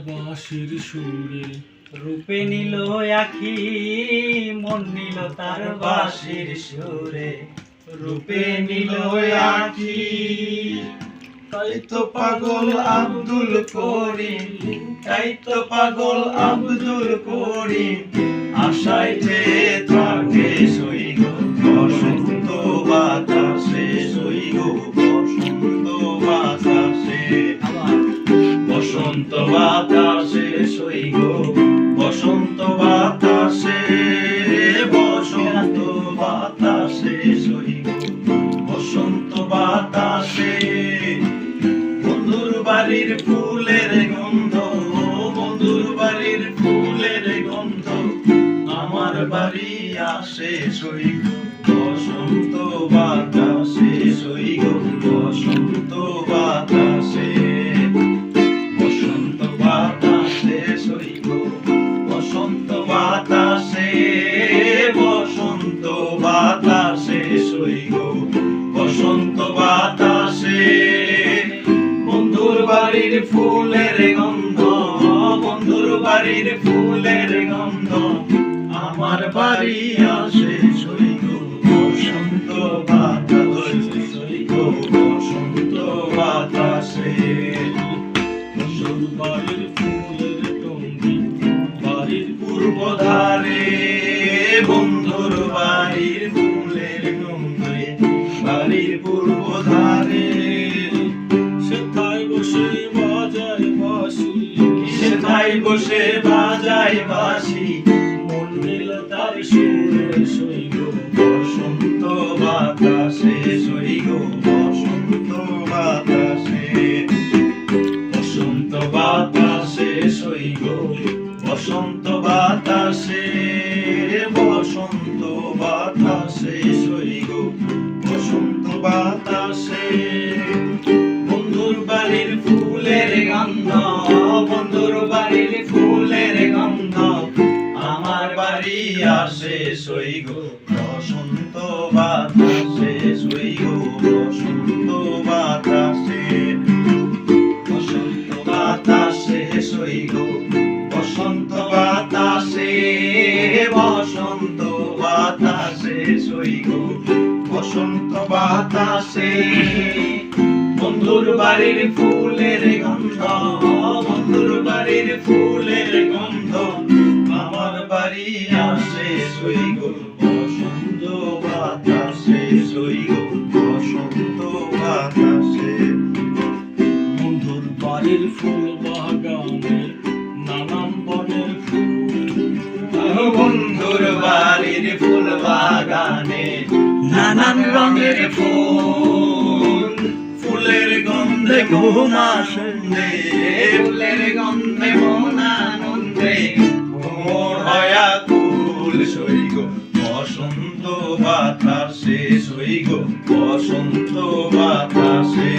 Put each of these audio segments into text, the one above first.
বাঁশির সুরে রূপে নিল আখি, মন নিল তার বাঁশির সুরে। রূপে নিল আখি, তাই তো পাগল আব্দুল করিম, তাই তো পাগল আব্দুল করিম আশায় যে থাকে সইগ বসন্ত বাতাসে, সইগ বসন্ত বাতাসে, বসন্ত বাতাসে সইগ বসন্ত বাতাসে, বসন্ত বাতাসে সইগ বসন্ত বাতাসে। বন্ধুর বাড়ির ফুলের গন্ধ, বন্ধুর বাড়ির ফুলের গন্ধ আমার বাড়ি আসে সইগ বসন্ত বাতাসে, সইগ বসন্ত বাতাসে, বসন্ত বাতাসে সইগ বসন্ত বাতাসে, বসন্ত বাতাসে সইগ বসন্ত বাতাসে। বন্ধুর বাড়ির ফুলের গন্ধ, বন্ধুর বাড়ির ফুলের গন্ধ আমার বাড়ি আসে সইগ বসন্ত বাতাসে, সইগ বসন্ত বাতাসে। বন্ধুর বাড়ির ফুলের টঙ্গি বাড়ির পূর্ব ধারে, বন্ধুর বাড়ির ফুলের গন্ধে বাড়ির পূর্ব ধারে। সেথায় বসে বাজায় বাঁশি, সেথায় বসে বাজায় বাঁশি, মন নিল তার সুরে সইগ বসন্ত বাতাসে, সইগ বসন্ত বাতাসে, বসন্ত বাতাসে সইগ বসন্ত বাতাসে, বসন্ত বাতাসে সইগ বসন্ত বাতাসে। বন্ধুর বাড়ির ফুলের গন্ধ, বন্ধুর বাড়ির ফুলের গন্ধ আমার বাড়ি আসে সইগ বসন্ত বাতাসে, সইগ বসন্ত বাতাসে, বসন্ত বাতাসে সইগ বসন্ত বাতাসে, বসন্ত বাতাসে সইগ বসন্ত বাতাসে। বন্ধুর বাড়ির ফুলের গন্ধ, বন্ধুর বাড়ির ফুলের গন্ধ আমার বাড়ি আসে সইগ বসন্ত বাতাসে, সইগ বসন্ত বাতাসে। বন্ধুর বাড়ির ফুল বাগানে নানান বনের ফুল, বন্ধুর বাড়ির ফুল বাগানে নানান রঙের ফুল, ফুলের গন্ধে ঘুম আসে, ফুলের গন্ধে মন আনন্দে ভোর হয়া কুল সইগ বসন্ত বাতাসে, সইগ বসন্ত বাতাসে,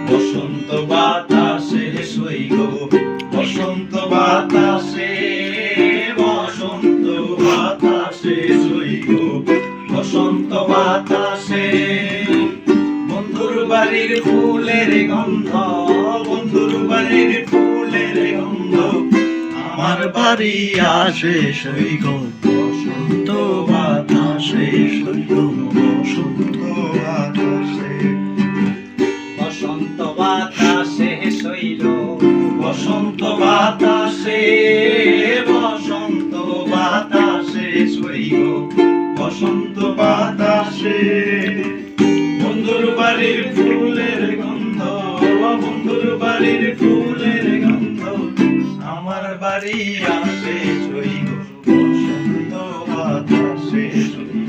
বসন্ত বাতাসে সইগ বসন্ত বাতাসে, বসন্ত বাতাসে সইগ বসন্ত বাতাসে। বন্ধুর বাড়ির ফুলের গন্ধ, বন্ধুর বাড়ির ফুলের গন্ধ আমার বাড়ি আসে সইগ বসন্ত বাতাসে, সইগ বসন্ত বাতাসে, বসন্ত বাতাসে সইল বসন্ত বাতাসে, বসন্ত বাতাসে সইগ বসন্ত বাতাসে। বন্ধুর বাড়ির ফুলের গন্ধ, বন্ধুর বাড়ির ফুলের গন্ধ আমার বাড়ি আসে সইগ বসন্ত বাতাসে, সইগ